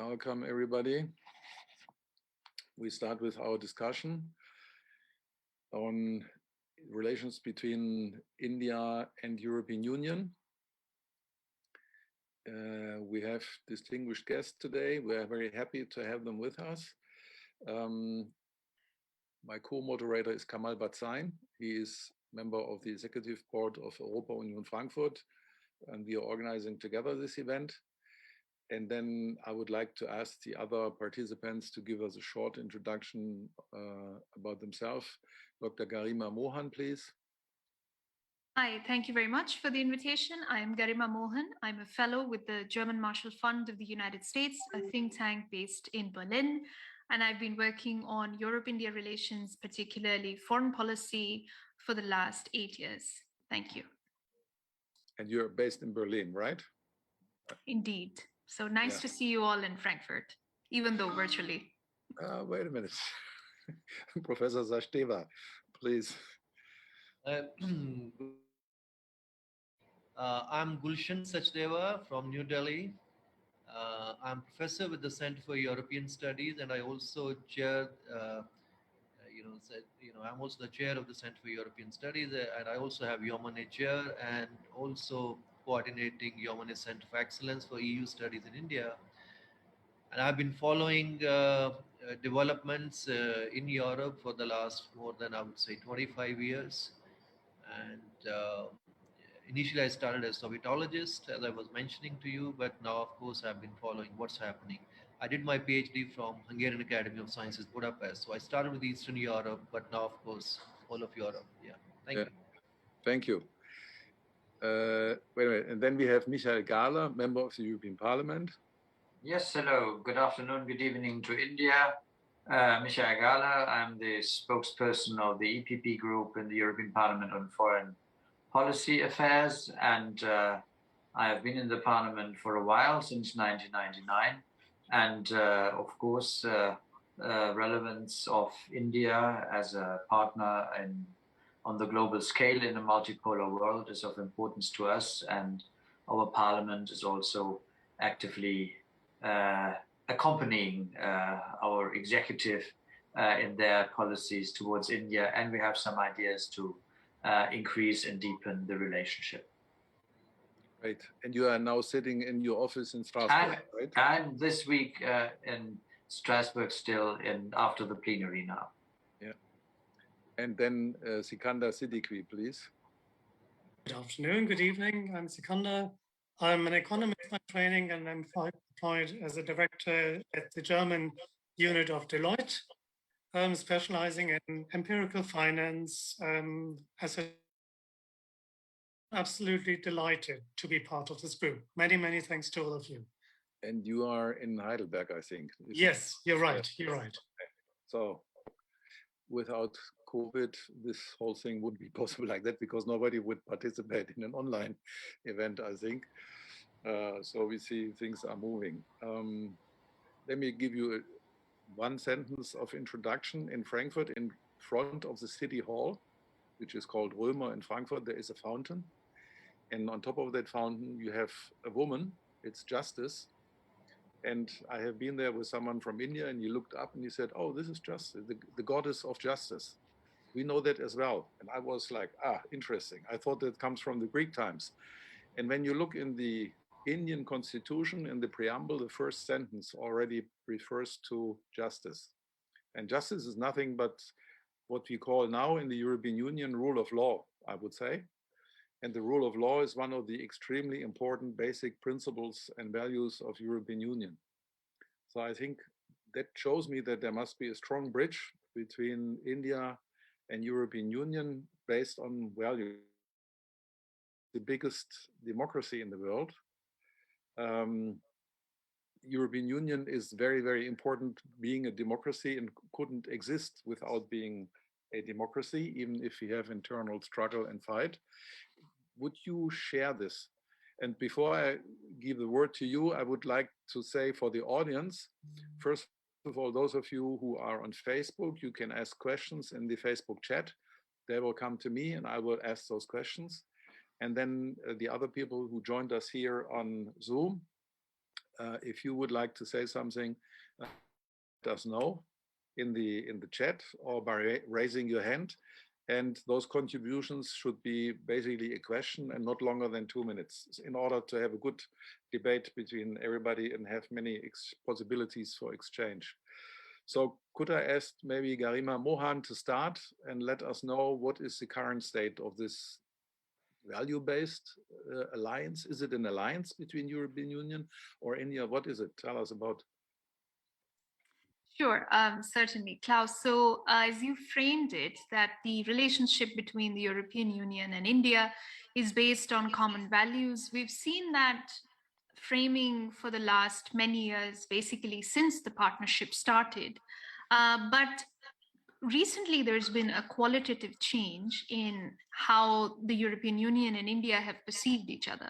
Welcome, everybody. We start with our discussion on relations between India and European Union. We have distinguished guests today. We are very happy to have them with us. My co-moderator is Kamal Batzain. He is member of the executive board of Europa Union Frankfurt, and we are organizing together this event. And then I would like to ask the other participants to give us a short introduction about themselves. Dr. Garima Mohan, please. Hi, thank you very much for the invitation. I'm Garima Mohan. I'm a fellow with the German Marshall Fund of the United States, a think tank based in Berlin. And I've been working on Europe-India relations, particularly foreign policy, for the last 8 years. Thank you. And you're based in Berlin, right? Indeed. So nice to see you all in Frankfurt, even though virtually. Wait a minute. Professor Sachdeva, please. I'm Gulshan Sachdeva from New Delhi. I'm professor with the Center for European Studies, and I also chair, I'm also the chair of the Center for European Studies, and I also have Yomane Chair and also coordinating Yomane Center for Excellence for EU Studies in India. And I've been following developments in Europe for the last more than, I would say, 25 years. And initially I started as Sovietologist, as I was mentioning to you, but now, of course, I've been following what's happening. I did my PhD from Hungarian Academy of Sciences, Budapest. So I started with Eastern Europe, but now, of course, all of Europe. Yeah, thank you. Thank you. Wait a minute, and then we have Michael Gahler, member of the European Parliament. Yes, hello. Good afternoon, good evening to India. Michael Gahler, I'm the spokesperson of the EPP group in the European Parliament on Foreign Policy Affairs, and I have been in the Parliament for a while, since 1999. And of course, relevance of India as a partner on the global scale in a multipolar world is of importance to us, and our Parliament is also actively accompanying our executive in their policies towards India, and we have some ideas to increase and deepen the relationship. Right, and you are now sitting in your office in Strasbourg, right? I'm this week in Strasbourg still, after the plenary now. Yeah, and then Sikandar Siddiqui, please. Good afternoon, good evening. I'm Sikandar. I'm an economist by training, and I'm employed as a director at the German unit of Deloitte, specializing in empirical finance. Absolutely delighted to be part of this group. Many, many thanks to all of you. And you are in Heidelberg, I think. Yes, you're right, you're right. So without COVID, this whole thing wouldn't be possible like that, because nobody would participate in an online event, I think. So we see things are moving. Let me give you one sentence of introduction. In Frankfurt, in front of the city hall, which is called Römer in Frankfurt, there is a fountain. And on top of that fountain, you have a woman, it's Justice. And I have been there with someone from India, and he looked up and he said, oh, this is Justice, the goddess of justice. We know that as well. And I was like, interesting. I thought that comes from the Greek times. And when you look in the Indian constitution, in the preamble, the first sentence already refers to justice. And justice is nothing but what we call now in the European Union rule of law, I would say. And the rule of law is one of the extremely important basic principles and values of European Union. So I think that shows me that there must be a strong bridge between India and European Union based on values. The biggest democracy in the world. European Union is very, very important being a democracy, and couldn't exist without being a democracy, even if we have internal struggle and fight. Would you share this? And before I give the word to you, I would like to say for the audience, first of all, those of you who are on Facebook, you can ask questions in the Facebook chat. They will come to me and I will ask those questions. And then the other people who joined us here on Zoom, If you would like to say something, let us know in the chat or by raising your hand. And those contributions should be basically a question and not longer than 2 minutes in order to have a good debate between everybody and have many possibilities for exchange. So could I ask maybe Garima Mohan to start and let us know what is the current state of this value-based alliance? Is it an alliance between European Union or India? What is it? Tell us about. Sure, certainly, Klaus. So as you framed it, that the relationship between the European Union and India is based on common values. We've seen that framing for the last many years, basically since the partnership started. But recently, there's been a qualitative change in how the European Union and India have perceived each other.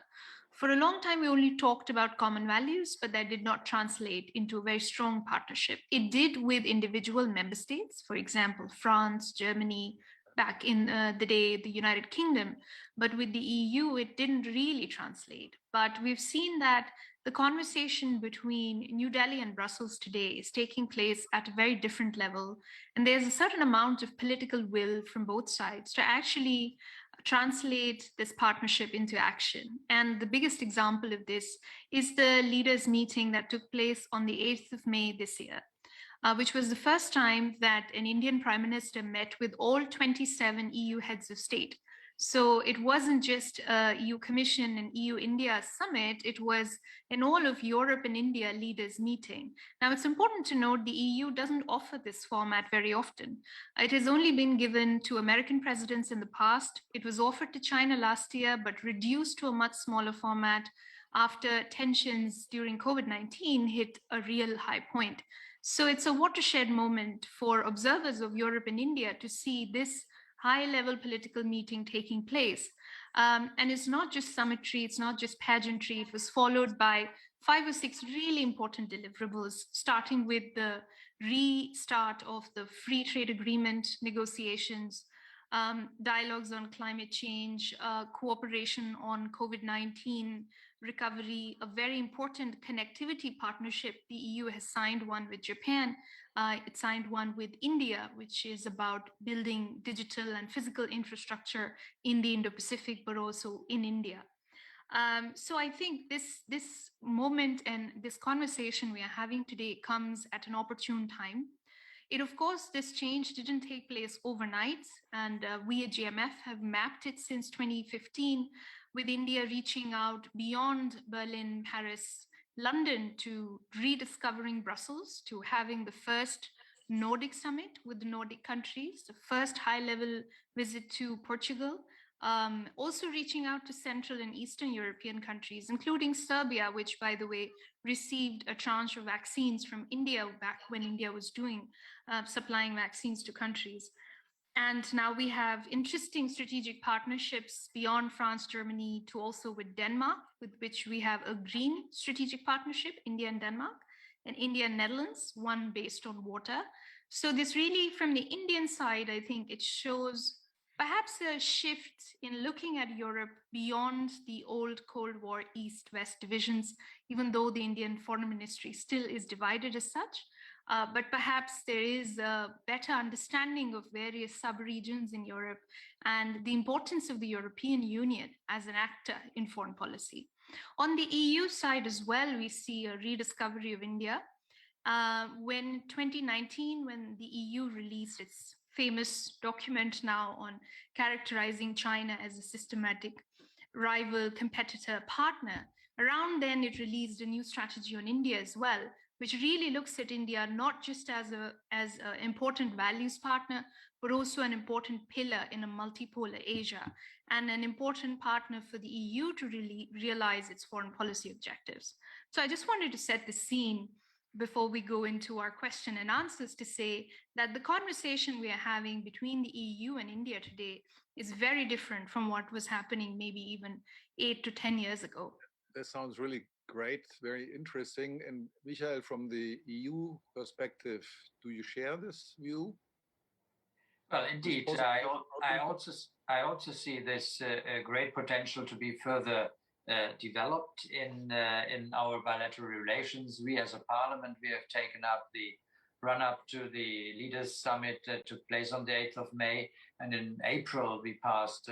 For a long time, we only talked about common values, but that did not translate into a very strong partnership. It did with individual member states, for example, France, Germany, back in the day, the United Kingdom. But with the EU, it didn't really translate. But we've seen that the conversation between New Delhi and Brussels today is taking place at a very different level. And there's a certain amount of political will from both sides to actually translate this partnership into action. And the biggest example of this is the leaders' meeting that took place on the 8th of May this year, which was the first time that an Indian Prime Minister met with all 27 EU heads of state. So it wasn't just a EU Commission and EU-India summit, it was an all of Europe and India leaders meeting. Now it's important to note the EU doesn't offer this format very often. It has only been given to American presidents in the past. It was offered to China last year, but reduced to a much smaller format after tensions during COVID-19 hit a real high point. So it's a watershed moment for observers of Europe and India to see this high-level political meeting taking place. And it's not just summitry, it's not just pageantry, it was followed by 5 or 6 really important deliverables, starting with the restart of the free trade agreement negotiations, dialogues on climate change, cooperation on COVID-19 recovery, a very important connectivity partnership. The EU has signed one with Japan. It signed one with India, which is about building digital and physical infrastructure in the Indo-Pacific, but also in India. So I think this moment and this conversation we are having today comes at an opportune time. Of course, this change didn't take place overnight, and we at GMF have mapped it since 2015, with India reaching out beyond Berlin, Paris, London to rediscovering Brussels, to having the first Nordic summit with the Nordic countries, the first high-level visit to Portugal, also reaching out to Central and Eastern European countries, including Serbia, which, by the way, received a tranche of vaccines from India back when India was supplying vaccines to countries. And now we have interesting strategic partnerships beyond France, Germany, to also with Denmark, with which we have a green strategic partnership, India and Denmark, and India and Netherlands, one based on water. So this really, from the Indian side, I think it shows perhaps a shift in looking at Europe beyond the old Cold War East-West divisions, even though the Indian Foreign Ministry still is divided as such. But perhaps there is a better understanding of various sub-regions in Europe and the importance of the European Union as an actor in foreign policy. On the EU side as well, we see a rediscovery of India. When 2019, when the EU released its famous document now on characterizing China as a systematic rival, competitor, partner, around then it released a new strategy on India as well, which really looks at India not just as an important values partner, but also an important pillar in a multipolar Asia and an important partner for the EU to really realize its foreign policy objectives. So I just wanted to set the scene before we go into our question and answers to say that the conversation we are having between the EU and India today is very different from what was happening maybe even 8 to 10 years ago. That sounds really great, very interesting. And Michael, from the EU perspective, do you share this view? Well, indeed, I also see this great potential to be further developed in our bilateral relations. We as a parliament, we have taken up the run-up to the Leaders Summit that took place on the 8th of May. And in April, we passed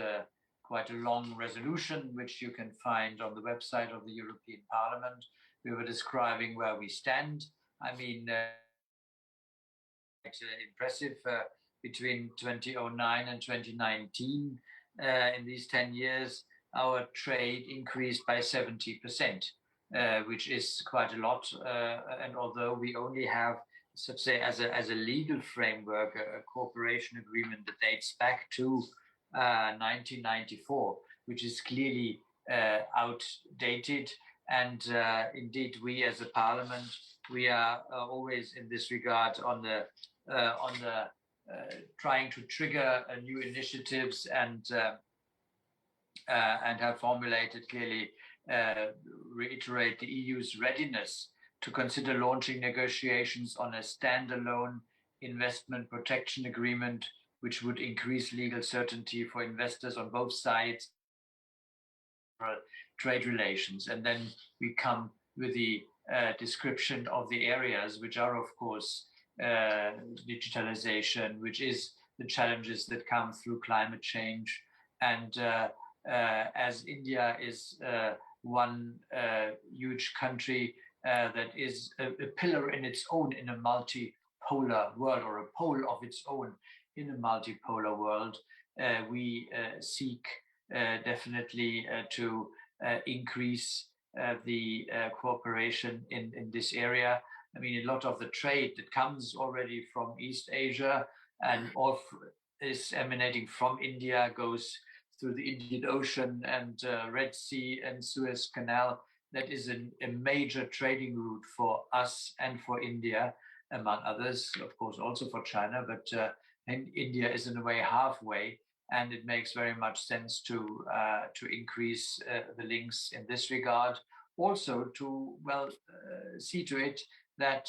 quite a long resolution, which you can find on the website of the European Parliament. We were describing where we stand. I mean, impressive between 2009 and 2019. In these 10 years, our trade increased by 70%, which is quite a lot. And although we only have, so to say, as a legal framework, a cooperation agreement that dates back to 1994, which is clearly outdated. And indeed, we as a parliament, we are always in this regard on the trying to trigger new initiatives and have formulated clearly reiterate the EU's readiness to consider launching negotiations on a standalone investment protection agreement, which would increase legal certainty for investors on both sides trade relations. And then we come with the description of the areas which are, of course, digitalization, which is the challenges that come through climate change. And as India is one huge country that is a pillar in its own in a multipolar world, or a pole of its own in a multipolar world, we seek definitely to increase the cooperation in this area. I mean, a lot of the trade that comes already from East Asia and is emanating from India goes through the Indian Ocean and Red Sea and Suez Canal. That is a major trading route for us and for India, among others, of course, also for China. But and India is in a way halfway, and it makes very much sense to increase the links in this regard. Also, to see to it that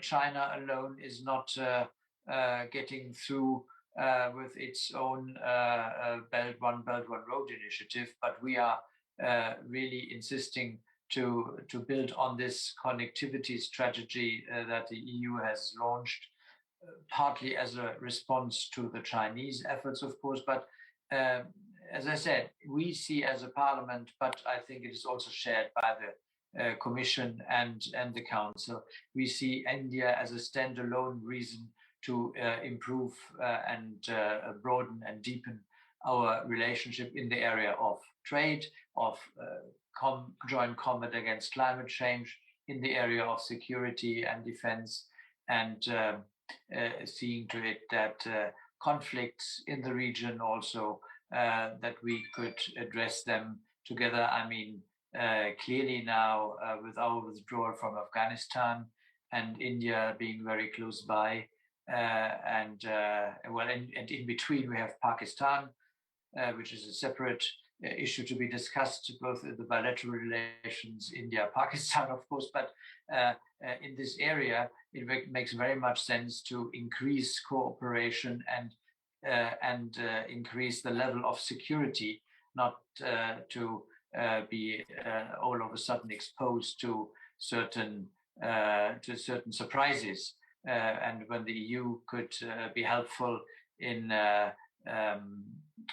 China alone is not getting through with its own Belt One Road initiative, but we are really insisting to build on this connectivity strategy that the EU has launched, partly as a response to the Chinese efforts, of course, but as I said, we see as a parliament, but I think it is also shared by the Commission and the Council, we see India as a standalone reason to improve and broaden and deepen our relationship in the area of trade, of joint combat against climate change, in the area of security and defense, and seeing to it that conflicts in the region also, that we could address them together. I mean, clearly now with our withdrawal from Afghanistan and India being very close by, and in between we have Pakistan, which is a separate issue to be discussed, both in the bilateral relations, India-Pakistan, of course, but in this area, it makes very much sense to increase cooperation and increase the level of security, not to be all of a sudden exposed to certain surprises. And when the EU could be helpful in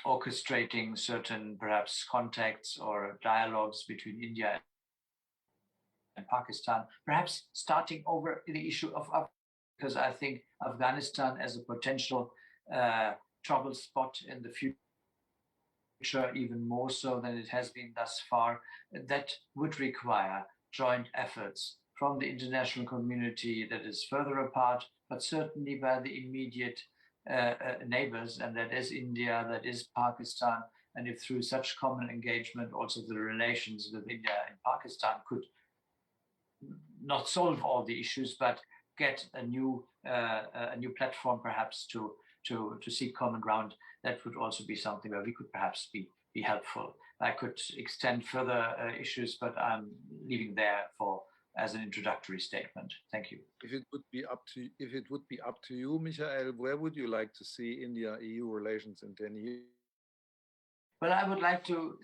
orchestrating certain perhaps contacts or dialogues between India and Pakistan, perhaps starting over the issue of Afghanistan, because I think Afghanistan as a potential trouble spot in the future, even more so than it has been thus far, that would require joint efforts from the international community that is further apart, but certainly by the immediate neighbors, and that is India, that is Pakistan. And if through such common engagement, also the relations with India and Pakistan could not solve all the issues, but get a new platform perhaps to seek common ground, that would also be something where we could perhaps be helpful. I could extend further issues, but I'm leaving there as an introductory statement. Thank you. If it would be up to you, Michael, where would you like to see India-EU relations in 10 years? Well, I would like to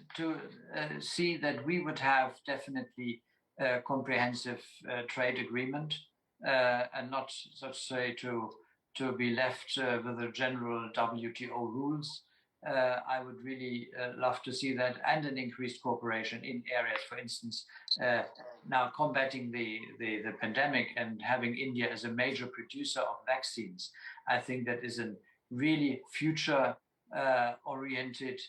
see that we would have definitely a comprehensive trade agreement and not, so to say, to be left with the general WTO rules. I would really love to see that, and an increased cooperation in areas, for instance, now combating the pandemic and having India as a major producer of vaccines. I think that is a really future oriented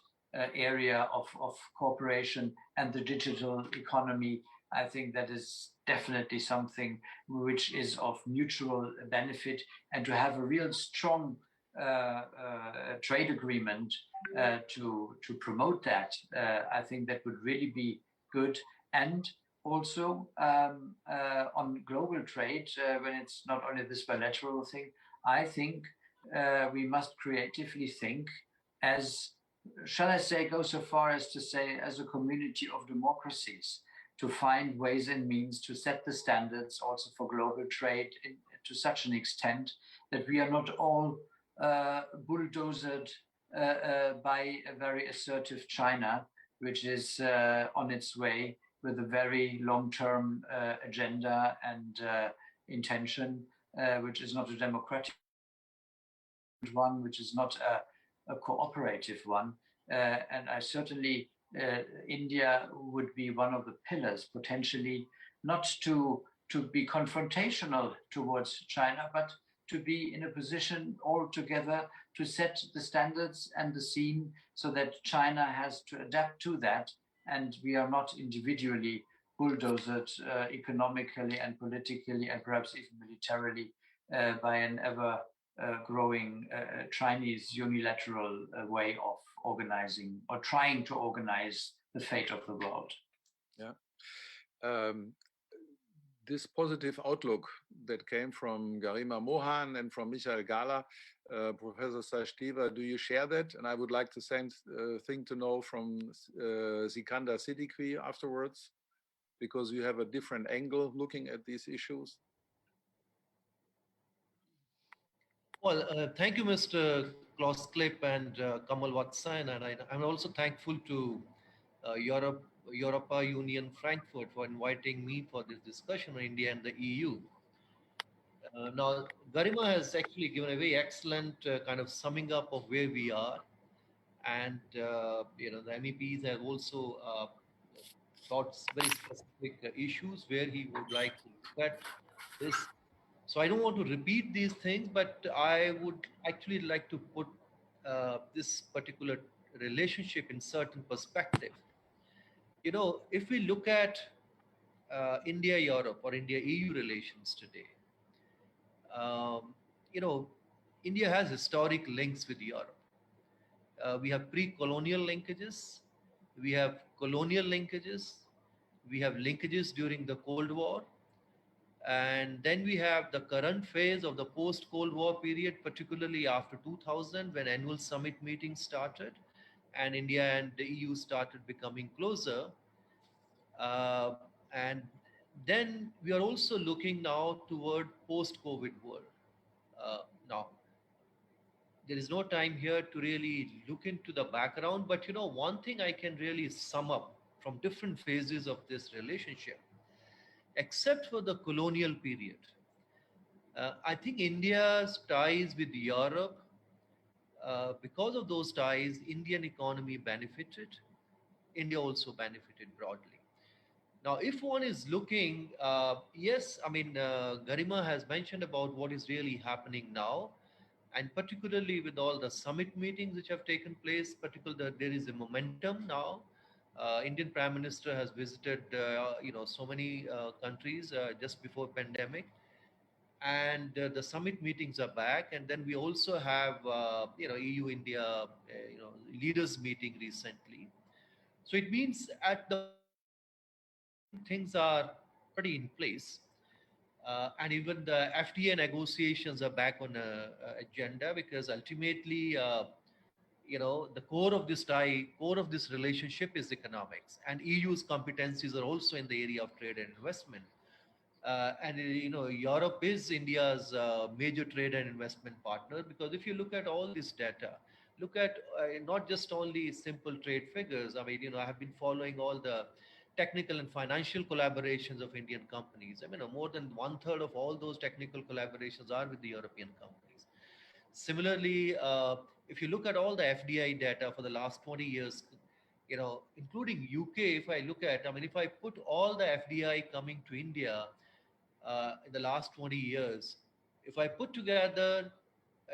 area of cooperation, and the digital economy. I think that is definitely something which is of mutual benefit, and to have a real strong trade agreement to promote that, I think that would really be good. And also on global trade, when it's not only this bilateral thing, I think we must creatively think as, shall I say, go so far as to say, as a community of democracies, to find ways and means to set the standards also for global trade to such an extent that we are not all bulldozed by a very assertive China, which is on its way with a very long-term agenda and intention, which is not a democratic one, which is not a cooperative one. And I certainly, India would be one of the pillars, potentially, not to be confrontational towards China, but to be in a position altogether to set the standards and the scene so that China has to adapt to that, and we are not individually bulldozed economically and politically and perhaps even militarily by an ever growing Chinese unilateral way of organizing or trying to organize the fate of the world. Yeah. This positive outlook that came from Garima Mohan and from Michael Gala, Professor Sachdeeva, do you share that? And I would like the same thing to know from Sikandar Siddiqui afterwards, because you have a different angle looking at these issues. Well, thank you, Mr. Klaus Klipp and Kamal Vatsan, and I'm also thankful to Europa Union Frankfurt for inviting me for this discussion on India and the EU. Now, Garima has actually given a very excellent kind of summing up of where we are, and the MEPs have also thought very specific issues where he would like to look at this. So I don't want to repeat these things, but I would actually like to put this particular relationship in certain perspective. If we look at India-Europe or India-EU relations today, India has historic links with Europe. We have pre-colonial linkages, we have colonial linkages, we have linkages during the Cold War, and then we have the current phase of the post-Cold War period, particularly after 2000, when annual summit meetings started and India and the EU started becoming closer. And then we are also looking now toward post-COVID world. Now, there is no time here to really look into the background, but one thing I can really sum up from different phases of this relationship, except for the colonial period, I think India's ties with Europe, because of those ties, Indian economy benefited. India also benefited broadly. Now, if one is looking, yes, I mean, Garima has mentioned about what is really happening now, and particularly with all the summit meetings which have taken place, particularly there is a momentum now. Indian Prime Minister has visited, so many countries just before pandemic, and the summit meetings are back. And then we also have, EU India, leaders meeting recently. So it means at the things are pretty in place. And even the FTA negotiations are back on agenda, because ultimately, the core of this relationship is economics, and EU's competencies are also in the area of trade and investment. And Europe is India's major trade and investment partner, because if you look at all this data, look at not just only simple trade figures. I mean, I have been following all the technical and financial collaborations of Indian companies. I mean, more than one third of all those technical collaborations are with the European companies. Similarly, if you look at all the FDI data for the last 20 years, including UK, if I look at, I mean, if I put all the FDI coming to India in the last 20 years, if I put together,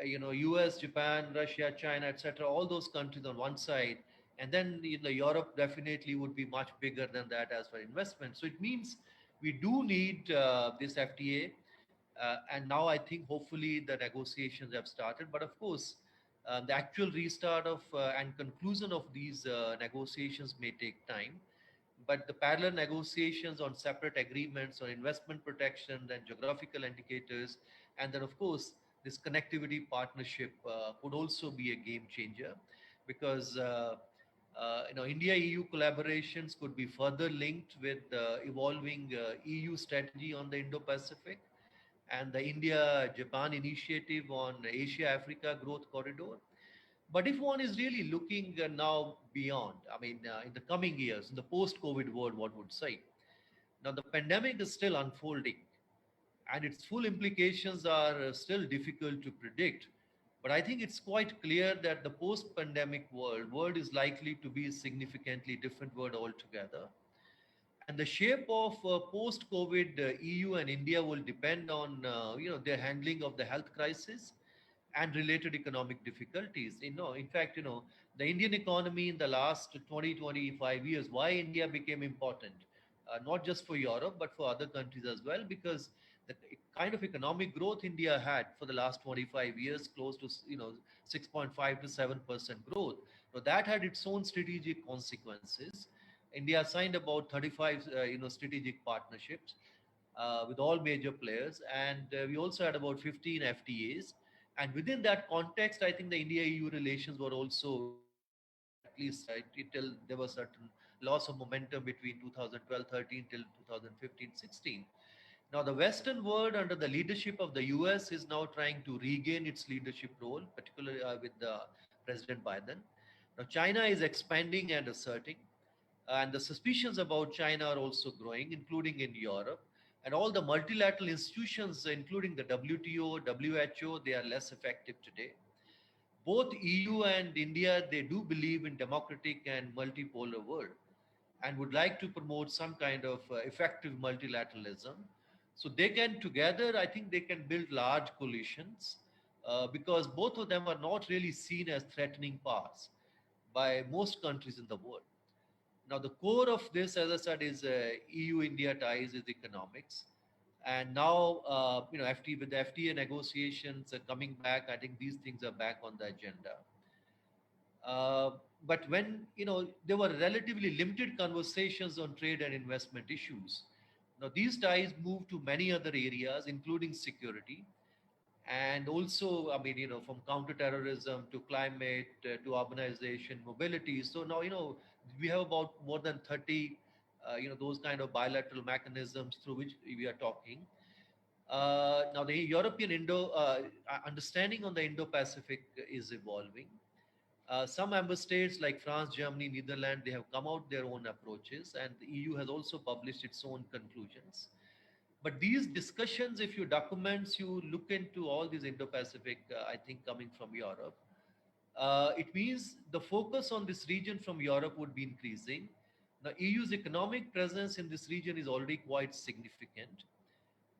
US, Japan, Russia, China, etc., all those countries on one side, and then Europe definitely would be much bigger than that as for investment. So it means we do need this FTA, and now I think hopefully the negotiations have started. But of course, the actual restart of and conclusion of these negotiations may take time. But the parallel negotiations on separate agreements on investment protection and geographical indicators, and then of course this connectivity partnership could also be a game changer, because India EU collaborations could be further linked with the evolving EU strategy on the Indo-Pacific and the India-Japan initiative on Asia-Africa growth corridor. But if one is really looking now beyond, I mean, in the coming years, in the post-COVID world, what would say? Now, the pandemic is still unfolding, and its full implications are still difficult to predict. But I think it's quite clear that the post-pandemic world is likely to be a significantly different world altogether. And the shape of post-COVID EU and India will depend on their handling of the health crisis and related economic difficulties. In fact, the Indian economy in the last 20-25 years, why India became important, not just for Europe, but for other countries as well, because the kind of economic growth India had for the last 25 years, close to 6.5 to 7% growth. So that had its own strategic consequences. India signed about 35 strategic partnerships with all major players, and we also had about 15 FTAs. And within that context, I think the India-EU relations were also stable, at least till there was certain loss of momentum between 2012-13 till 2015-16. Now, the Western world, under the leadership of the US, is now trying to regain its leadership role, particularly with President Biden. Now, China is expanding and asserting, and the suspicions about China are also growing, including in Europe. And all the multilateral institutions, including the WTO, WHO, they are less effective today. Both EU and India, they do believe in democratic and multipolar world and would like to promote some kind of effective multilateralism. So they can together, I think they can build large coalitions because both of them are not really seen as threatening powers by most countries in the world. Now, the core of this, as I said, is EU-India ties, is economics. And now, with the FTA negotiations coming back, I think these things are back on the agenda. But when, there were relatively limited conversations on trade and investment issues. Now, these ties moved to many other areas, including security. And also, I mean, from counterterrorism to climate to urbanization, mobility. So now, we have about more than 30, those kind of bilateral mechanisms through which we are talking. Now, the European understanding on the Indo-Pacific is evolving. Some member states like France, Germany, Netherlands, they have come out their own approaches, and the EU has also published its own conclusions. But these discussions, if you documents, you look into all these Indo-Pacific, I think coming from Europe, it means the focus on this region from Europe would be increasing. Now, EU's economic presence in this region is already quite significant.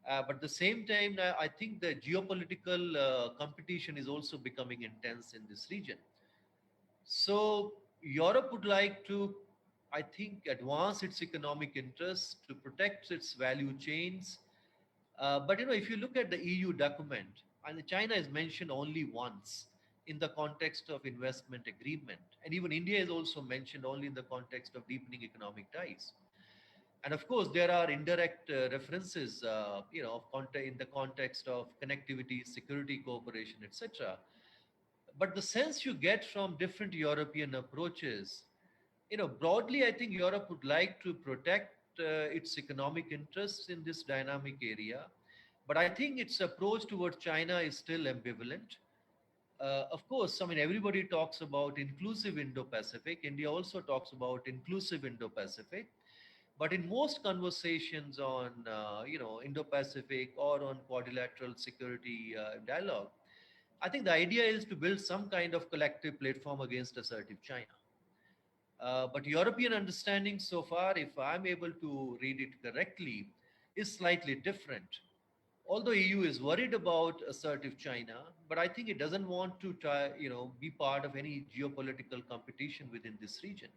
But at the same time, I think the geopolitical competition is also becoming intense in this region. So Europe would like to, I think, advance its economic interests to protect its value chains. But if you look at the EU document, and China is mentioned only once in the context of investment agreement, and even India is also mentioned only in the context of deepening economic ties. And of course, there are indirect references, in the context of connectivity, security cooperation, etc. But the sense you get from different European approaches, broadly, I think Europe would like to protect its economic interests in this dynamic area. But I think its approach towards China is still ambivalent. of course, I mean, everybody talks about inclusive Indo-Pacific. India also talks about inclusive Indo-Pacific. But in most conversations on, Indo-Pacific or on quadrilateral security dialogue, I think the idea is to build some kind of collective platform against assertive China. But European understanding so far, if I'm able to read it correctly, is slightly different. Although EU is worried about assertive China, but I think it doesn't want to try, be part of any geopolitical competition within this region.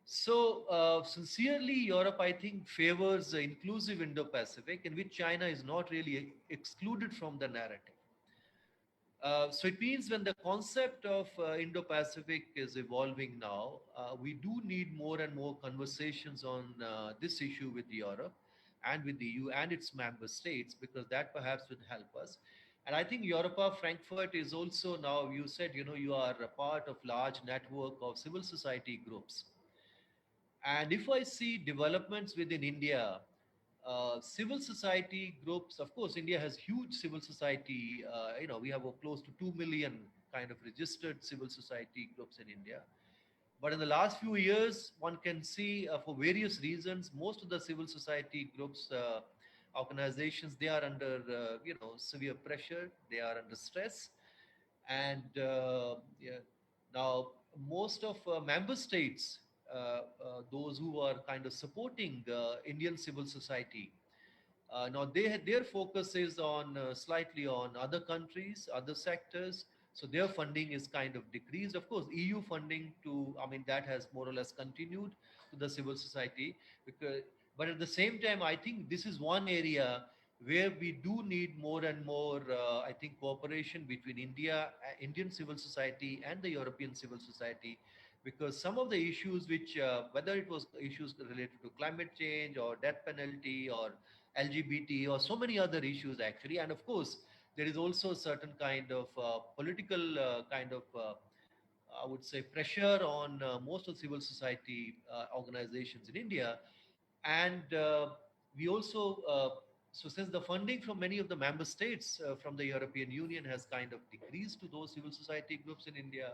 So, sincerely, Europe, I think, favors the inclusive Indo-Pacific, in which China is not really excluded from the narrative. So it means when the concept of Indo-Pacific is evolving now, we do need more and more conversations on this issue with Europe and with the EU and its member states, because that perhaps would help us. And I think Europa Frankfurt is also now, you said, you are a part of large network of civil society groups. And if I see developments within India, civil society groups, of course, India has huge civil society. We have close to 2 million kind of registered civil society groups in India. But in the last few years, one can see for various reasons, most of the civil society groups, organizations, they are under, severe pressure. They are under stress. And yeah, now most of member states, those who are kind of supporting Indian civil society, now their focus is on slightly on other countries, other sectors. So their funding is kind of decreased. Of course, EU funding that has more or less continued to the civil society. But at the same time, I think this is one area where we do need more and more, I think, cooperation between Indian civil society and the European civil society, because some of the issues which, whether it was issues related to climate change or death penalty or LGBT or so many other issues actually. And of course, there is also a certain kind of political I would say, pressure on most of civil society organizations in India. And we also, so since the funding from many of the member states from the European Union has kind of decreased to those civil society groups in India,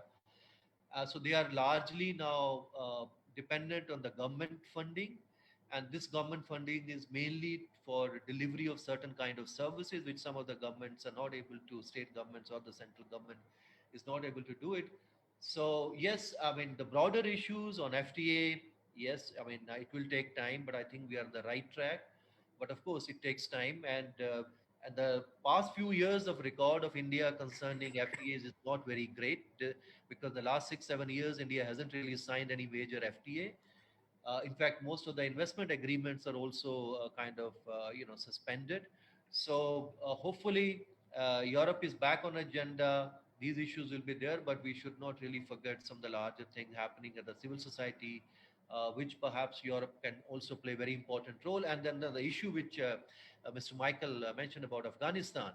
so they are largely now dependent on the government funding, and this government funding is mainly for delivery of certain kind of services which some of the governments are not able to, state governments or the central government is not able to do it. So yes, I mean the broader issues on FTA, yes, I mean it will take time, but I think we are on the right track. But of course it takes time, and the past few years of record of India concerning FTAs is not very great, because the last 6-7 years India hasn't really signed any major FTA. In fact, most of the investment agreements are also kind of suspended. So hopefully Europe is back on agenda. These issues will be there, but we should not really forget some of the larger things happening at the civil society, which perhaps Europe can also play a very important role. And then the issue which Mr. Michael mentioned about Afghanistan.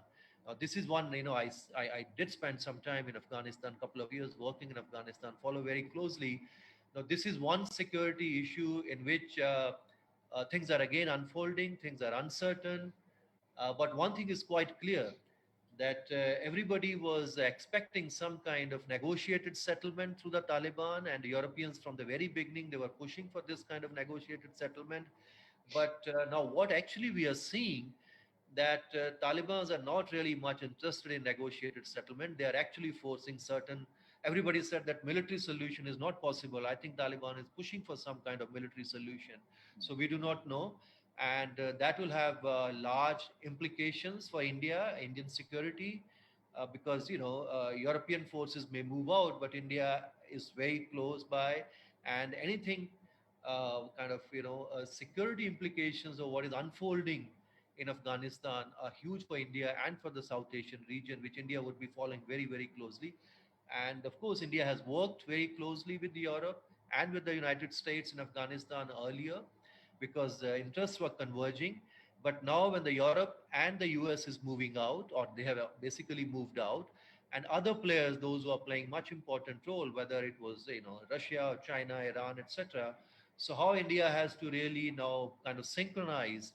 This is one, I did spend some time in Afghanistan, a couple of years working in Afghanistan, follow very closely. Now, this is one security issue in which things are again unfolding, things are uncertain. But one thing is quite clear, that everybody was expecting some kind of negotiated settlement through the Taliban, and the Europeans from the very beginning, they were pushing for this kind of negotiated settlement. But now what actually we are seeing, that Talibans are not really much interested in negotiated settlement. They are actually forcing certain, everybody said that military solution is not possible. I think Taliban is pushing for some kind of military solution. So we do not know. And that will have large implications for Indian security, because, European forces may move out, but India is very close by, and anything security implications of what is unfolding in Afghanistan are huge for India and for the South Asian region, which India would be following very, very closely. And of course, India has worked very closely with Europe and with the United States in Afghanistan earlier, because interests were converging. But now when the Europe and the US is moving out, or they have basically moved out, and other players, those who are playing much important role, whether it was, Russia or China, Iran, etc. So how India has to really now kind of synchronize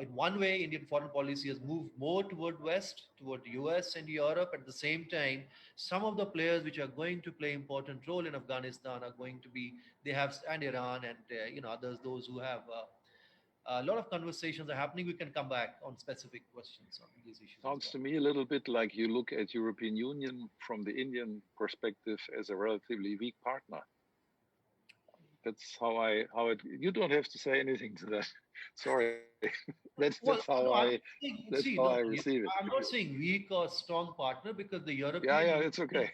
in one way, Indian foreign policy has moved more toward West, toward US and Europe. At the same time, some of the players which are going to play important role in Afghanistan are going to be, they have, and Iran and others, those who have a lot of conversations are happening. We can come back on specific questions on these issues. Sounds to me a little bit like you look at European Union from the Indian perspective as a relatively weak partner. That's how you don't have to say anything to that. Sorry. That's how I receive it. I'm not saying weak or strong partner because the European. Yeah, it's okay.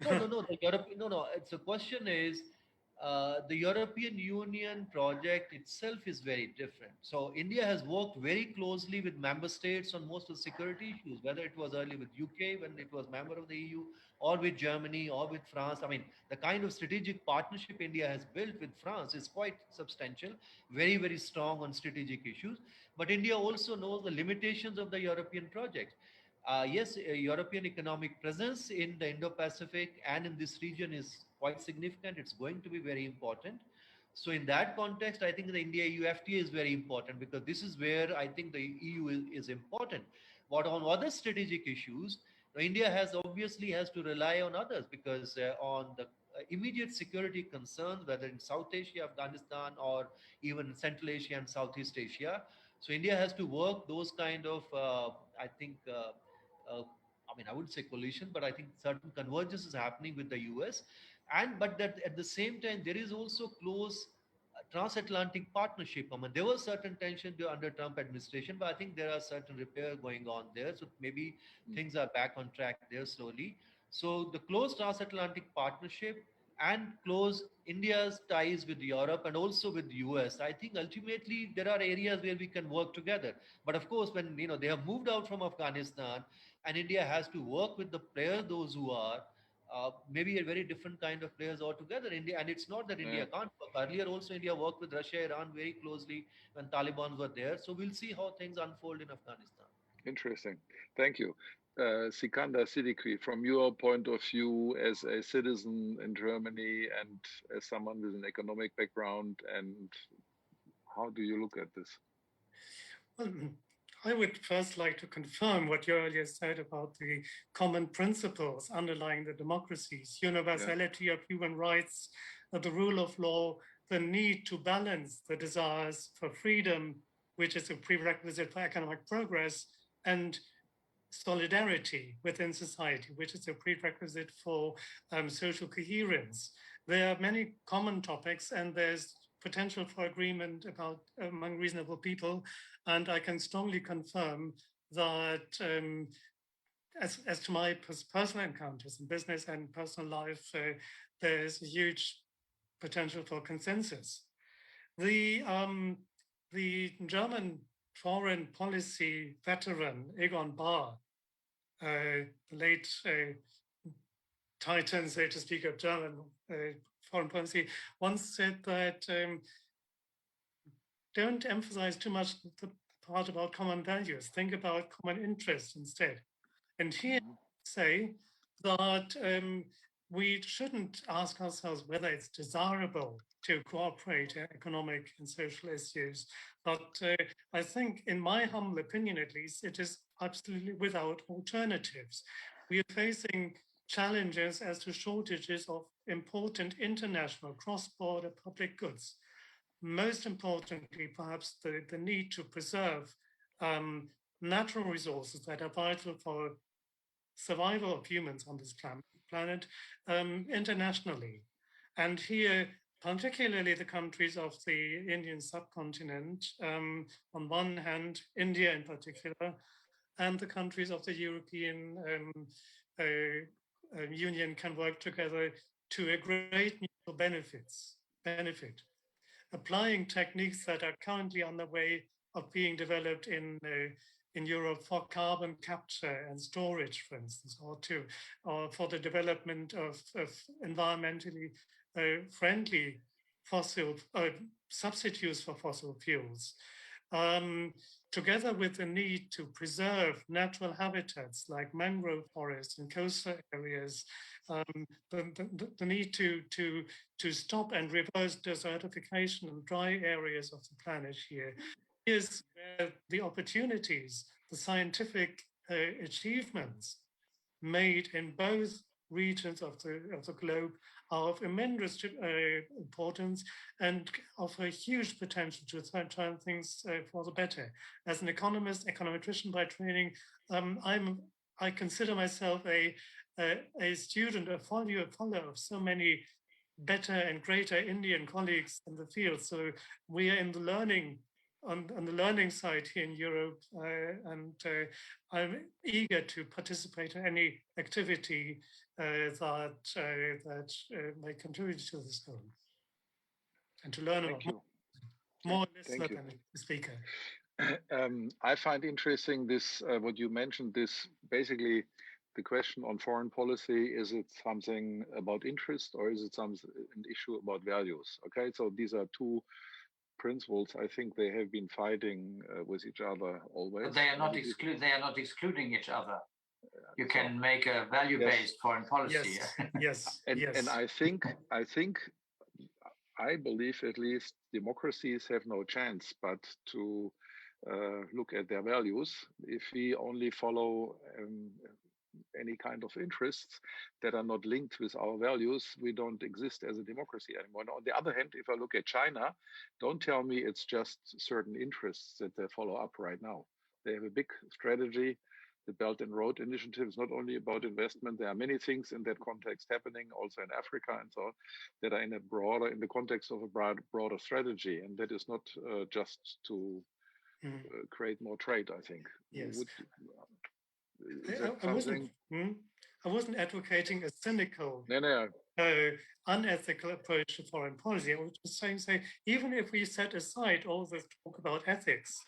No. The European. No. It's the question is, the European Union project itself is very different. So India has worked very closely with member states on most of the security issues, whether it was early with UK when it was member of the EU, or with Germany, or with France. I mean, the kind of strategic partnership India has built with France is quite substantial, very, very strong on strategic issues. But India also knows the limitations of the European project. Yes, European economic presence in the Indo-Pacific and in this region is quite significant. It's going to be very important. So in that context, I think the India-EU FTA is very important because this is where I think the EU is important. But on other strategic issues, India has to rely on others because on the immediate security concerns, whether in South Asia, Afghanistan, or even Central Asia and Southeast Asia. So India has to work those kind of, I wouldn't say coalition, but I think certain convergence is happening with the US. But that at the same time, there is also close transatlantic partnership. There was certain tension under Trump administration, but I think there are certain repair going on there. So maybe things are back on track there slowly. So the close transatlantic partnership and close India's ties with Europe and also with the US, I think ultimately there are areas where we can work together. But of course, when they have moved out from Afghanistan and India has to work with the players, those who are maybe a very different kind of players altogether. India, and it's not that India can't work. Earlier also India worked with Russia, Iran very closely when Taliban were there. So we'll see how things unfold in Afghanistan. Interesting. Thank you. Sikander Siddiqui, from your point of view as a citizen in Germany and as someone with an economic background, and how do you look at this? Well, I would first like to confirm what you earlier said about the common principles underlying the democracies, universality of human rights, the rule of law, the need to balance the desires for freedom, which is a prerequisite for economic progress, and solidarity within society, which is a prerequisite for social coherence. There are many common topics, and there's potential for agreement among reasonable people. And I can strongly confirm that as to my personal encounters in business and personal life, there's a huge potential for consensus. The German foreign policy veteran Egon Bahr, the late titan, so to speak, of German foreign policy, once said that don't emphasize too much the part about common values. Think about common interests instead. And here say that we shouldn't ask ourselves whether it's desirable to cooperate in economic and social issues. But I think, in my humble opinion at least, it is absolutely without alternatives. We are facing challenges as to shortages of important international cross-border public goods. Most importantly, perhaps the need to preserve natural resources that are vital for survival of humans on this planet internationally. And here, particularly the countries of the Indian subcontinent, on one hand, India in particular, and the countries of the European Union can work together to a great mutual benefit. Applying techniques that are currently on the way of being developed in Europe for carbon capture and storage, for instance, or for the development of environmentally friendly fossil substitutes for fossil fuels. Together with the need to preserve natural habitats like mangrove forests and coastal areas, the need to stop and reverse desertification in dry areas of the planet here, is where the opportunities, the scientific achievements made in both regions of the globe are of immense importance and offer huge potential to turn things for the better. As an economist, econometrician by training, I consider myself a student, a follower of so many better and greater Indian colleagues in the field. So we are in the learning on the learning side here in Europe, and I'm eager to participate in any activity that may contribute to this goal, and to learn about more listener than the speaker. I find interesting this what you mentioned. This basically the question on foreign policy: is it something about interest, or is it an issue about values? Okay, so these are two principles. I think they have been fighting with each other always. But they are not They are not excluding each other. You can make a value-based foreign policy. Yes. And I believe at least democracies have no chance but to look at their values. If we only follow any kind of interests that are not linked with our values, we don't exist as a democracy anymore. On the other hand, if I look at China, don't tell me it's just certain interests that they follow up right now. They have a big strategy. The Belt and Road Initiative is not only about investment. There are many things in that context happening also in Africa and so on that are in the context of a broader strategy. And that is not just to create more trade, I think. Yes. I wasn't advocating a cynical, unethical approach to foreign policy. I was just saying, even if we set aside all this talk about ethics,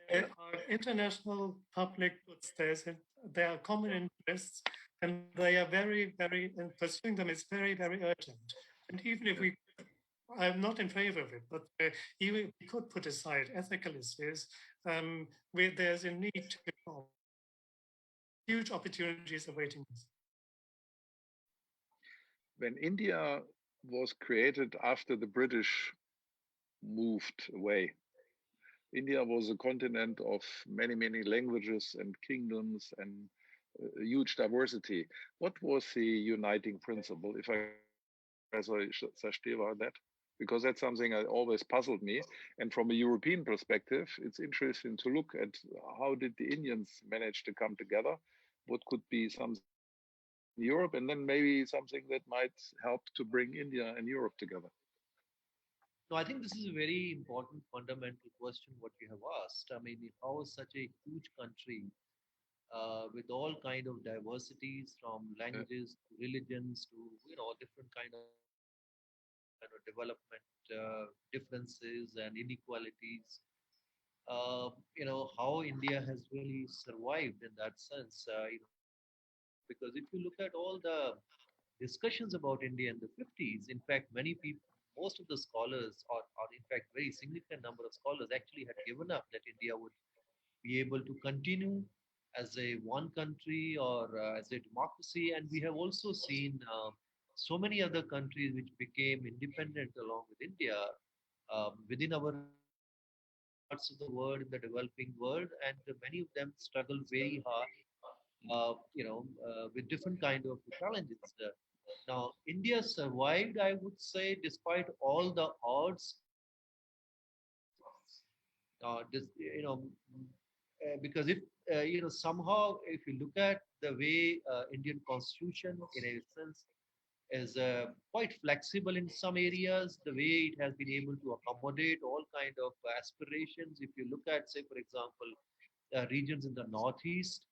there are international public goods, there are common interests, and they are very, very, and pursuing them is very, very urgent. And even if I'm not in favor of it, but even if we could put aside ethical issues, where there's a need to involve huge opportunities awaiting us. When India was created after the British moved away, India was a continent of many, many languages and kingdoms and huge diversity. What was the uniting principle, if I that? Because that's something that always puzzled me. And from a European perspective, it's interesting to look at how did the Indians manage to come together? What could be something in Europe, and then maybe something that might help to bring India and Europe together? No, I think this is a very important fundamental question what you have asked. I mean, how is such a huge country with all kind of diversities from languages to religions to different kind of development differences and inequalities, how India has really survived in that sense. Because if you look at all the discussions about India in the 50s, in fact, many people, most of the scholars, or in fact, very significant number of scholars actually had given up that India would be able to continue as a one country or as a democracy. And we have also seen so many other countries which became independent along with India within our parts of the world, in the developing world, and many of them struggle very hard, with different kind of challenges. Now, India survived, I would say, despite all the odds. Because if somehow, if you look at the way Indian Constitution, in a sense, is quite flexible in some areas, the way it has been able to accommodate all kind of aspirations. If you look at, say, for example, regions in the Northeast,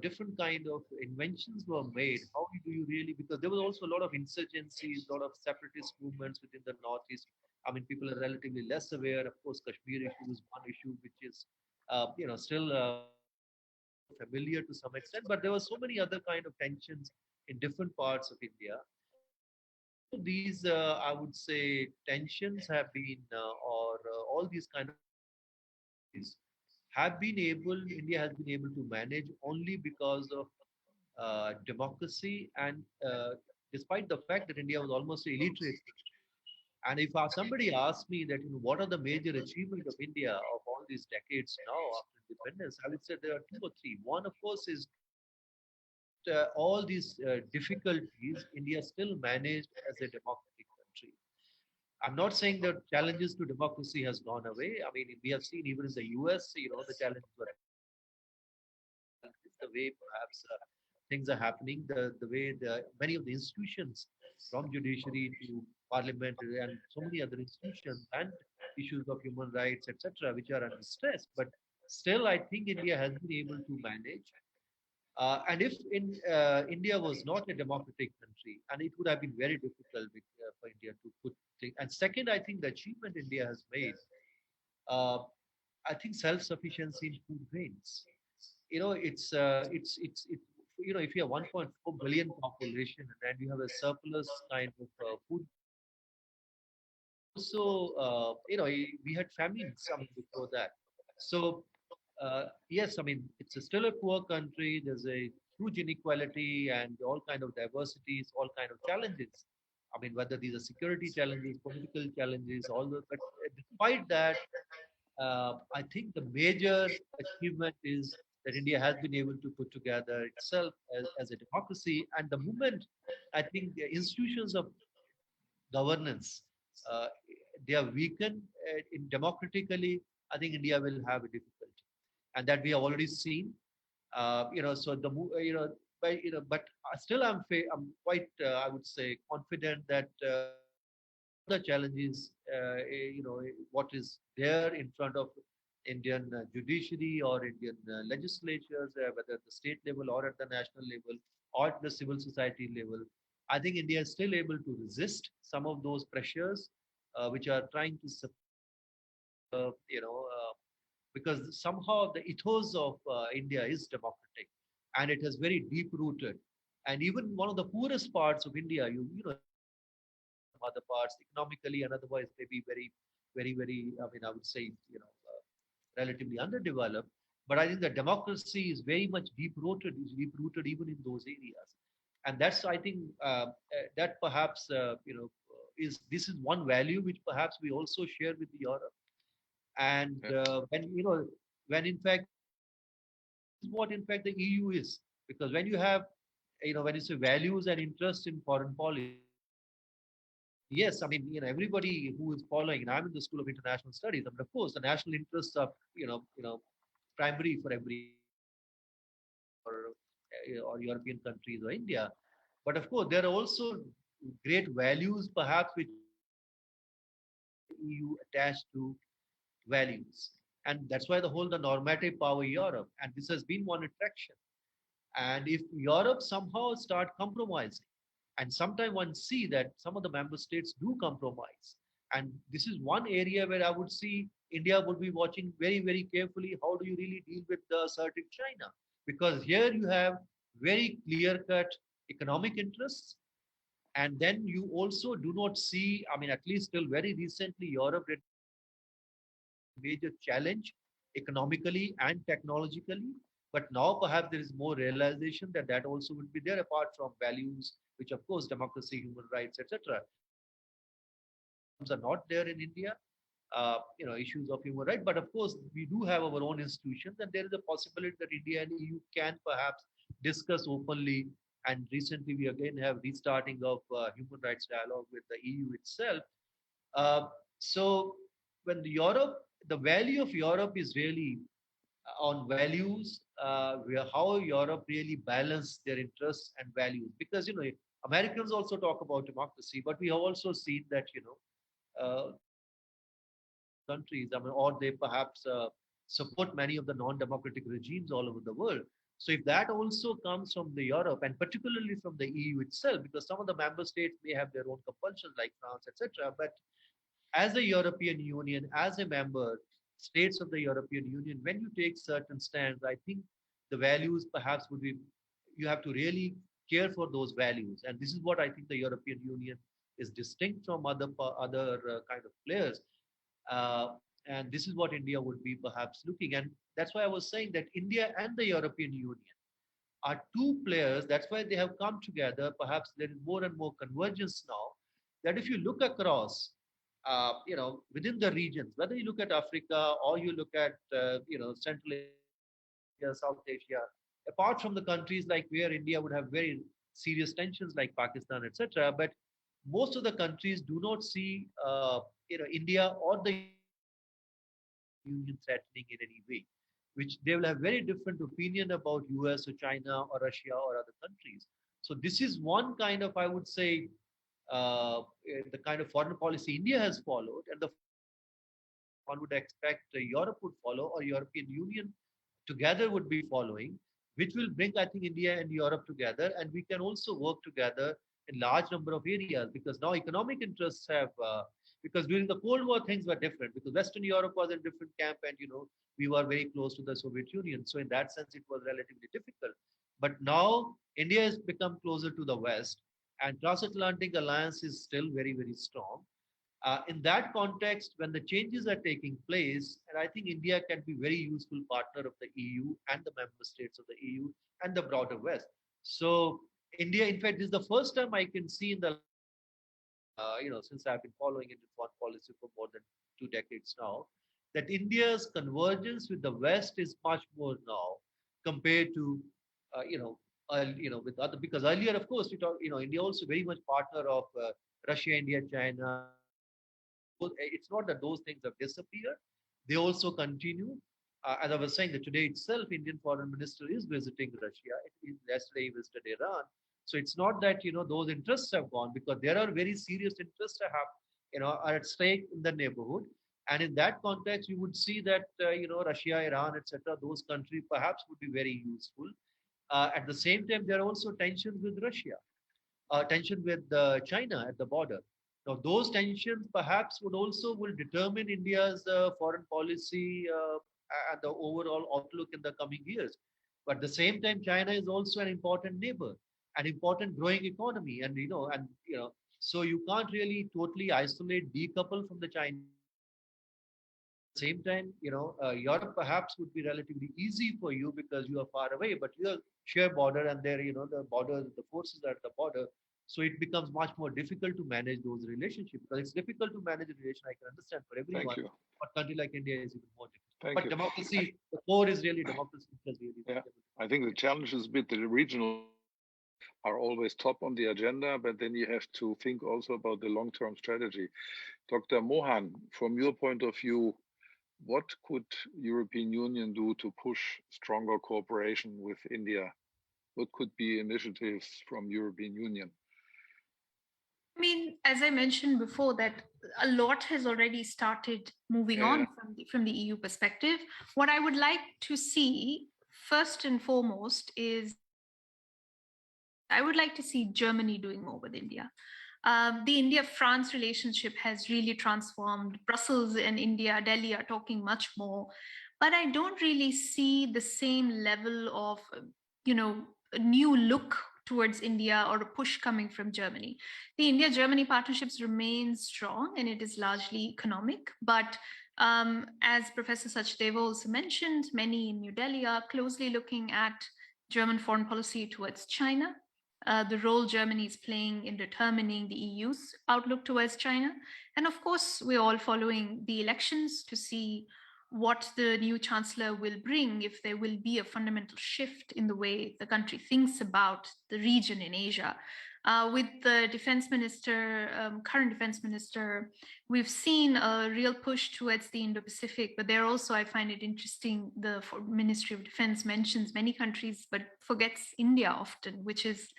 different kind of inventions were made. How do you really, because there was also a lot of insurgencies, a lot of separatist movements within the Northeast. I mean, people are relatively less aware. Of course, Kashmir issue is one issue which is, still familiar to some extent, but there were so many other kind of tensions in different parts of India. These, I would say, tensions have been, all these kind of have been able, India has been able to manage only because of democracy and despite the fact that India was almost illiterate. And if somebody asks me that, what are the major achievements of India of all these decades now after independence, I would say there are two or three. One, of course, is all these difficulties India still managed as a democratic country. I'm not saying that challenges to democracy has gone away. I mean, we have seen even in the US, the challenges were the way perhaps things are happening, the way many of the institutions from judiciary to parliamentary and so many other institutions and issues of human rights, etc., which are under stress. But still, I think India has been able to manage. And if India was not a democratic country, and it would have been very difficult for India to put things. And second, I think the achievement India has made, uh, I think self-sufficiency in food grains. If you have 1.4 billion population and you have a surplus kind of food, also, we had famines coming before that. So, yes, I mean, it's still a poor country. There's a huge inequality and all kind of diversities, all kind of challenges. I mean, whether these are security challenges, political challenges, all those. But despite that, I think the major achievement is that India has been able to put together itself as a democracy. And the moment I think the institutions of governance uh, they are weakened in democratically, I think India will have a difficulty, and that we have already seen. So but still, I'm quite, I would say, confident that the challenges, what is there in front of Indian judiciary or Indian legislatures, whether at the state level or at the national level or at the civil society level. I think India is still able to resist some of those pressures which are trying to, uh, you know, uh, because somehow the ethos of India is democratic and it is very deep rooted. And even one of the poorest parts of India, other parts economically and otherwise may be very, very, very, I mean, I would say, relatively underdeveloped. But I think the democracy is very much deep rooted even in those areas. And that's, I think, that perhaps, is this is one value which perhaps we also share with Europe. And when in fact, this is what in fact the EU is. Because when you have, when you say values and interest in foreign policy, yes, I mean, everybody who is following, and I'm in the School of International Studies, I mean, of course, the national interests are, primary for every or European countries or India. But of course, there are also great values, perhaps, which EU attached to values, and that's why the normative power Europe, and this has been one attraction. And if Europe somehow start compromising, and sometimes one see that some of the member states do compromise, and this is one area where I would see India would be watching very, very carefully. How do you really deal with the assertive China? Because here you have very clear-cut economic interests, and then you also do not see. I mean, at least till very recently, Europe did major challenge economically and technologically. But now perhaps there is more realization that that also would be there apart from values, which of course democracy, human rights, etc. are not there in India. Issues of human rights. But of course, we do have our own institutions, and there is a possibility that India and EU can perhaps discuss openly. And recently, we again have restarting of human rights dialogue with the EU itself. So when the value of Europe is really on values, how Europe really balance their interests and values. Because Americans also talk about democracy, but we have also seen that countries, I mean, or they perhaps support many of the non-democratic regimes all over the world. So if that also comes from the Europe and particularly from the EU itself, because some of the member states may have their own compulsions like France, etc. But as a European Union, as a member, states of the European Union, when you take certain stands, I think the values perhaps would be, you have to really care for those values. And this is what I think the European Union is distinct from other kind of players. Uh, and this is what India would be perhaps looking. And that's why I was saying that India and the European Union are two players. That's why they have come together. Perhaps there is more and more convergence now. That if you look across, within the regions, whether you look at Africa or you look at, Central Asia, South Asia, apart from the countries like where India would have very serious tensions like Pakistan, etc. But most of the countries do not see, India or the Union threatening in any way, which they will have very different opinion about US or China or Russia or other countries. So this is one kind of, I would say, the kind of foreign policy India has followed, and the one would expect Europe would follow, or European Union together would be following, which will bring, I think, India and Europe together, and we can also work together in large number of areas, because now economic interests have, because during the Cold War things were different, because Western Europe was in different camp, and we were very close to the Soviet Union, so in that sense it was relatively difficult. But now India has become closer to the West, and transatlantic alliance is still very, very strong. In that context, when the changes are taking place, and I think India can be very useful partner of the EU and the member states of the EU and the broader West. So India, in fact, this is the first time I can see in the, since I've been following Indian foreign policy for more than 2 decades now, that India's convergence with the West is much more now compared to, with other, because earlier, of course, we talk, India also very much partner of Russia, India, China. It's not that those things have disappeared. They also continue. As I was saying, that today itself, Indian foreign minister is visiting Russia. Yesterday he visited Iran. So it's not that, those interests have gone, because there are very serious interests that have, are at stake in the neighborhood. And in that context, you would see that, Russia, Iran, etc., those countries perhaps would be very useful. At the same time, there are also tensions with Russia, tension with China at the border. Now, those tensions perhaps will determine India's foreign policy and the overall outlook in the coming years. But at the same time, China is also an important neighbor, an important growing economy, and so you can't really totally isolate, decouple from the Chinese. At the same time, Europe perhaps would be relatively easy for you because you are far away, but you share border, and there, the border, the forces are at the border. So it becomes much more difficult to manage those relationships, because it's difficult to manage a relation. I can understand for everyone, but a country like India is even more difficult. But democracy, the core is really democracy. Yeah, I think the challenge is a bit the regional are always top on the agenda, but then you have to think also about the long-term strategy. Dr. Mohan, from your point of view, what could European Union do to push stronger cooperation with India? What could be initiatives from European Union? I mean, as I mentioned before, that a lot has already started moving on from the EU perspective. What I would like to see first and foremost is I would like to see Germany doing more with India. The India-France relationship has really transformed. Brussels and India, Delhi are talking much more, but I don't really see the same level of, a new look towards India or a push coming from Germany. The India-Germany partnerships remain strong, and it is largely economic, but as Professor Sachdeva also mentioned, many in New Delhi are closely looking at German foreign policy towards China, the role Germany is playing in determining the EU's outlook towards China. And of course, we're all following the elections to see what the new chancellor will bring, if there will be a fundamental shift in the way the country thinks about the region in Asia. With the defense minister, current defense minister, we've seen a real push towards the Indo-Pacific, but there also, I find it interesting, the Ministry of Defense mentions many countries, but forgets India often, which is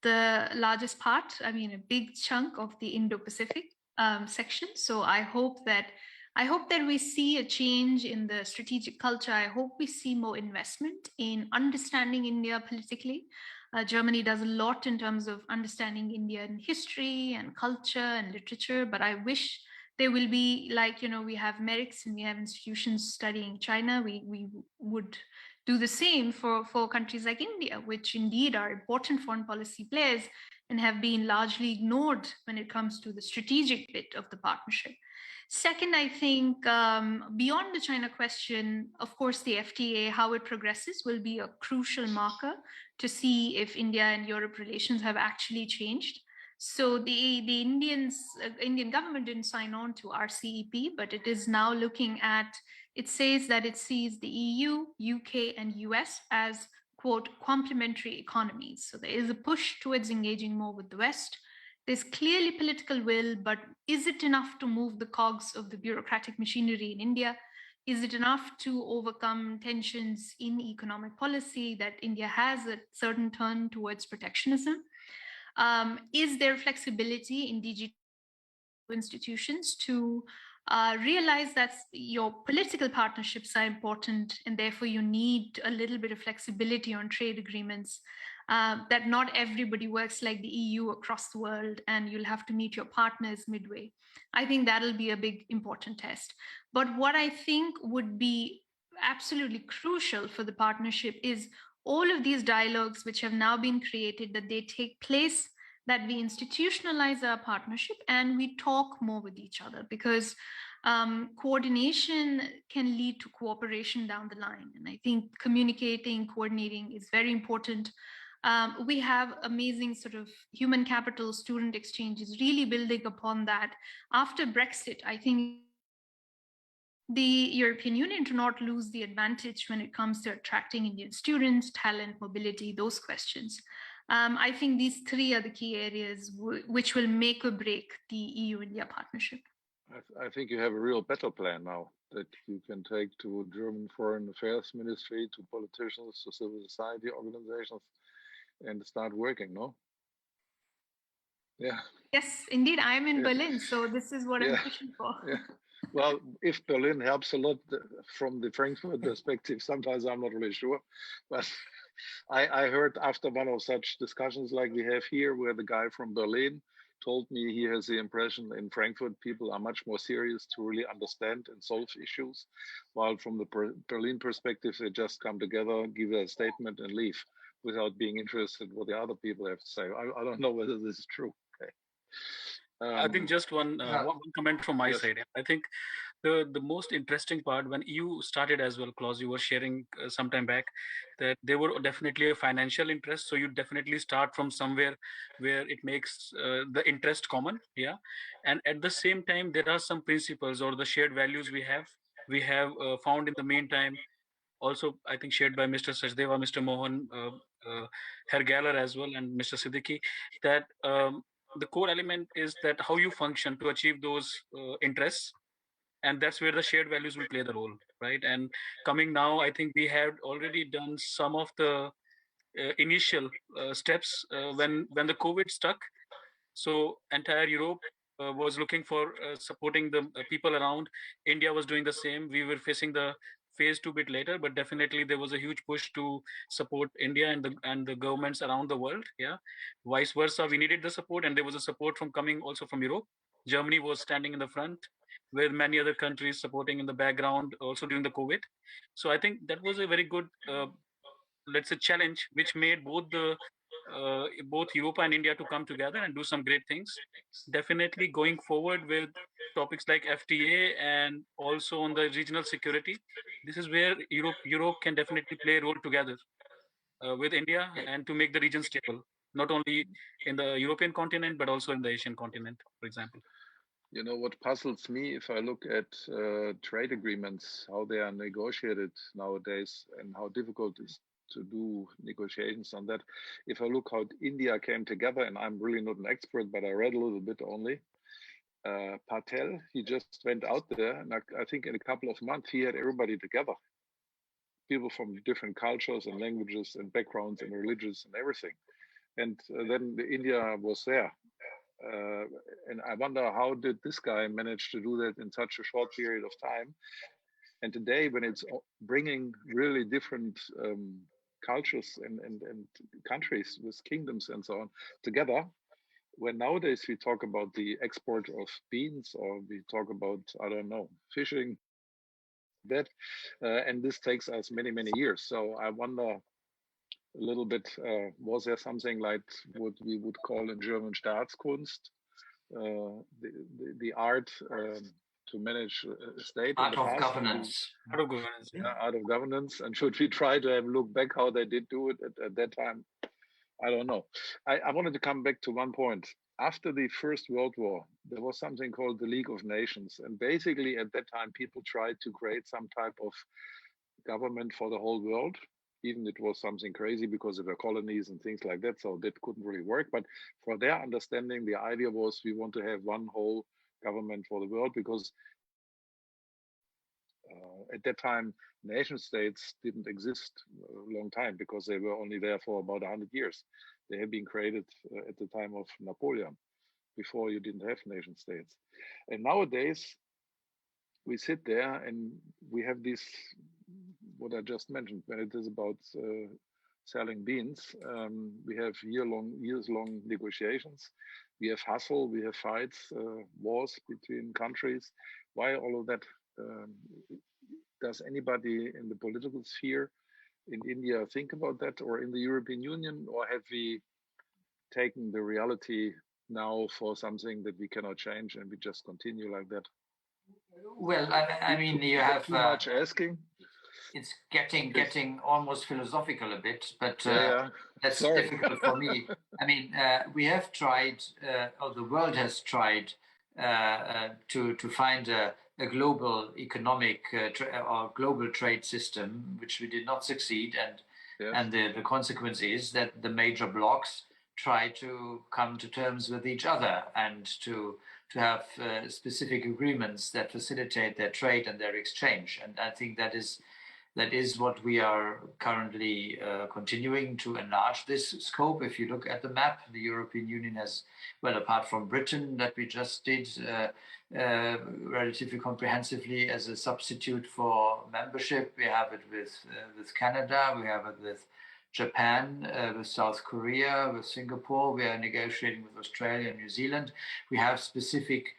the largest part, I mean, a big chunk of the Indo-Pacific section. So I hope that we see a change in the strategic culture. I hope we see more investment in understanding India politically. Germany does a lot in terms of understanding Indian history and culture and literature, but I wish there will be, like, we have MERICS and we have institutions studying China. We would do the same for countries like India, which indeed are important foreign policy players and have been largely ignored when it comes to the strategic bit of the partnership. Second, I think beyond the China question, of course, the FTA, how it progresses, will be a crucial marker to see if India and Europe relations have actually changed. So the Indian government didn't sign on to RCEP, but it is now looking at, it says that it sees the EU, UK, and US as, quote, complementary economies. So there is a push towards engaging more with the West. There's clearly political will, but is it enough to move the cogs of the bureaucratic machinery in India? Is it enough to overcome tensions in economic policy that India has a certain turn towards protectionism? Is there flexibility in DG institutions to realize that your political partnerships are important and therefore you need a little bit of flexibility on trade agreements, that not everybody works like the EU across the world and you'll have to meet your partners midway. I think that'll be a big important test. But what I think would be absolutely crucial for the partnership is all of these dialogues which have now been created, that they take place, that we institutionalize our partnership and we talk more with each other, because coordination can lead to cooperation down the line. And I think communicating, coordinating is very important. We have amazing sort of human capital, student exchanges, really building upon that. After Brexit, I think the European Union to not lose the advantage when it comes to attracting Indian students, talent, mobility, those questions. I think these three are the key areas which will make or break the EU-India partnership. I think you have a real battle plan now that you can take to German Foreign Affairs Ministry, to politicians, to civil society organizations, and start working, no? Yeah. Yes, indeed. I'm in Berlin, so this is what I'm pushing for. Yeah. Well, if Berlin helps a lot from the Frankfurt perspective, sometimes I'm not really sure. But I heard after one of such discussions like we have here, where the guy from Berlin told me he has the impression in Frankfurt people are much more serious to really understand and solve issues, while from the Berlin perspective, they just come together, give a statement and leave without being interested in what the other people have to say. I don't know whether this is true. Okay. I think just one comment from my side. I think the most interesting part, when you started as well, Klaus, you were sharing some time back that there were definitely a financial interest. So you definitely start from somewhere where it makes the interest common. Yeah. And at the same time, there are some principles or the shared values we have found in the meantime. Also, I think shared by Mr. Sachdeva, Mr. Mohan, Herr Galler as well, and Mr. Siddiqui, that the core element is that how you function to achieve those interests, and that's where the shared values will play the role, right? And coming now, I think we have already done some of the initial steps when the COVID struck. So entire Europe was looking for supporting the people around. India was doing the same. We were facing the phase 2 bit later, but definitely there was a huge push to support India and the governments around the world. Yeah, vice versa, we needed the support, and there was a support from coming also from Europe. Germany was standing in the front, with many other countries supporting in the background also during the COVID. So I think that was a very good, let's say, challenge, which made both Europe and India to come together and do some great things. Definitely going forward with topics like FTA and also on the regional security, this is where Europe can definitely play a role together with India and to make the region stable, not only in the European continent, but also in the Asian continent, for example. You know, what puzzles me, if I look at trade agreements, how they are negotiated nowadays and how difficult it is to do negotiations on that. If I look how India came together, and I'm really not an expert, but I read a little bit only. Patel, he just went out there, and I think in a couple of months he had everybody together. People from different cultures and languages and backgrounds and religions and everything. And then India was there. And I wonder, how did this guy manage to do that in such a short period of time? And today, when it's bringing really different cultures and countries with kingdoms and so on together, when nowadays we talk about the export of beans, or we talk about, I don't know, fishing, that, and this takes us many, many years. So I wonder a little bit, was there something like what we would call in German Staatskunst, the art to manage a state? Art of governance. Art of governance. Art of governance. And should we try to have a look back how they did do it at that time? I don't know. I wanted to come back to one point. After the First World War, there was something called the League of Nations. And basically, at that time, people tried to create some type of government for the whole world. Even it was something crazy because there were colonies and things like that. So that couldn't really work. But for their understanding, the idea was we want to have one whole government for the world because at that time, nation states didn't exist a long time because they were only there for about 100 years. They had been created at the time of Napoleon. Before you didn't have nation states. And nowadays, we sit there and we have this, what I just mentioned, when it is about selling beans, we have years-long negotiations. We have hustle, we have fights, wars between countries. Why all of that? Does anybody in the political sphere in India think about that, or in the European Union, or have we taken the reality now for something that we cannot change and we just continue like that? Well, I mean, you have too much asking. It's getting almost philosophical a bit, but that's Sorry. difficult for me. I mean, we have tried, or the world has tried, to find a global economic or global trade system, which we did not succeed, and the consequence is that the major blocs try to come to terms with each other and to have specific agreements that facilitate their trade and their exchange. And I think that is what we are currently continuing to enlarge this scope. If you look at the map, the European Union has, well, apart from Britain that we just did relatively comprehensively as a substitute for membership, we have it with Canada, we have it with Japan, with South Korea, with Singapore. We are negotiating with Australia and New Zealand. We have specific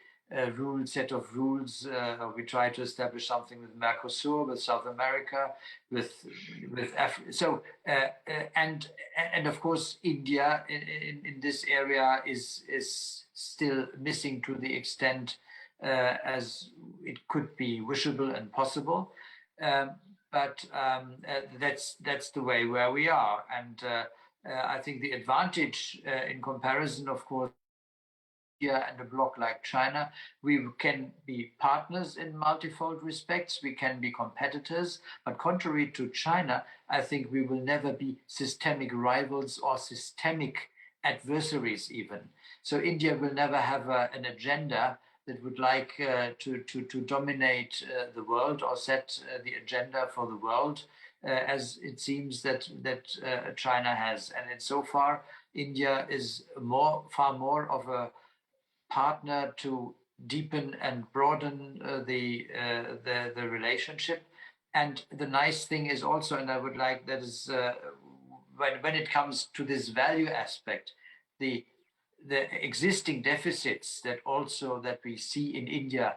set of rules. We try to establish something with Mercosur, with South America, with Africa. So and of course India in this area is still missing to the extent as it could be wishable and possible. But that's the way where we are, and I think the advantage in comparison, of course, here and a bloc like China, we can be partners in multifold respects. We can be competitors, but contrary to China, I think we will never be systemic rivals or systemic adversaries even. So India will never have an agenda that would like to dominate the world or set the agenda for the world, as it seems that China has. And in so far, India is far more of a partner to deepen and broaden the relationship. And the nice thing is also, and I would like that is when it comes to this value aspect, the existing deficits that we see in India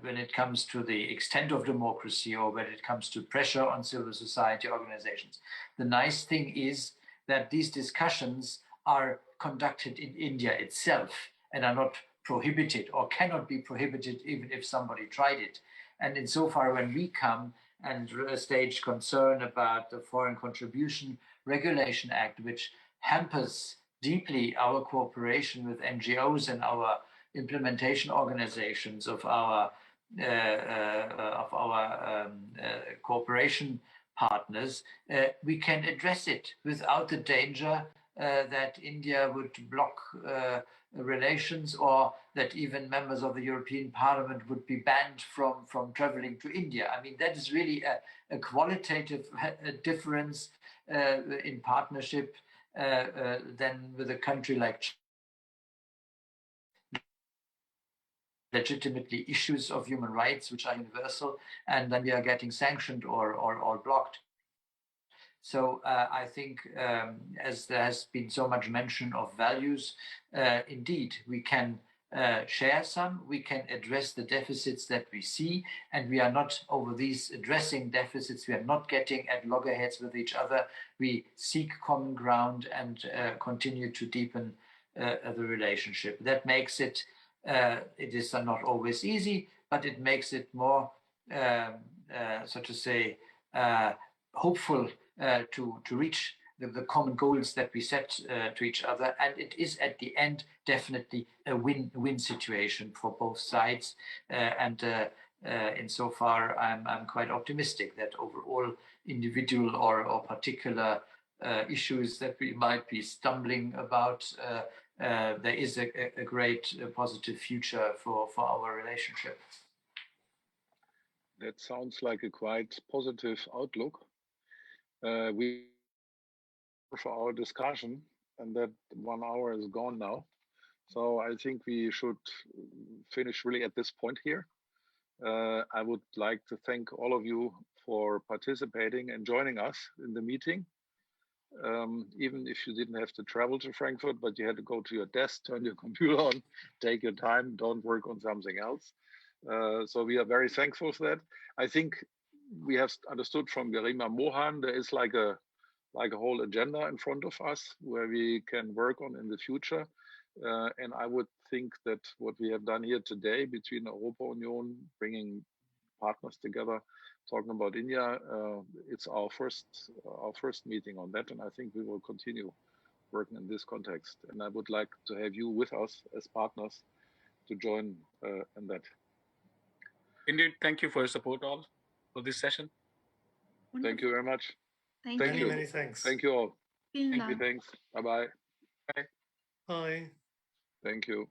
when it comes to the extent of democracy or when it comes to pressure on civil society organizations. The nice thing is that these discussions are conducted in India itself and are not prohibited or cannot be prohibited even if somebody tried it. And insofar when we come and stage concern about the Foreign Contribution Regulation Act, which hampers deeply our cooperation with NGOs and our implementation organizations of our cooperation partners, we can address it without the danger that India would block relations, or that even members of the European Parliament would be banned from traveling to India. I mean, that is really a qualitative difference in partnership than with a country like China. Legitimately issues of human rights, which are universal, and then we are getting sanctioned or blocked. So I think as there has been so much mention of values, indeed, we can share some, we can address the deficits that we see, and we are not, over these addressing deficits, we are not getting at loggerheads with each other. We seek common ground and continue to deepen the relationship. That makes it, it is not always easy, but it makes it more, so to say, hopeful to reach the common goals that we set to each other. And it is at the end definitely a win-win situation for both sides. Insofar, I'm quite optimistic that overall individual or particular issues that we might be stumbling about, there is a great positive future for our relationship. That sounds like a quite positive outlook. We for our discussion, and that 1 hour is gone now. So I think we should finish really at this point here. I would like to thank all of you for participating and joining us in the meeting. Even if you didn't have to travel to Frankfurt, but you had to go to your desk, turn your computer on, take your time, don't work on something else. So we are very thankful for that. I think we have understood from Garima Mohan, there is like a whole agenda in front of us where we can work on in the future. And I would think that what we have done here today between Europa Union, bringing partners together, talking about India, it's our first meeting on that, and I think we will continue working in this context. And I would like to have you with us as partners to join in that. Indeed, thank you for your support all for this session. Wonderful. Thank you very much. Thank Thank you. you. Many thanks. Thank you all. Vielen Dank. Thanks. Bye-bye. Bye. Thank you.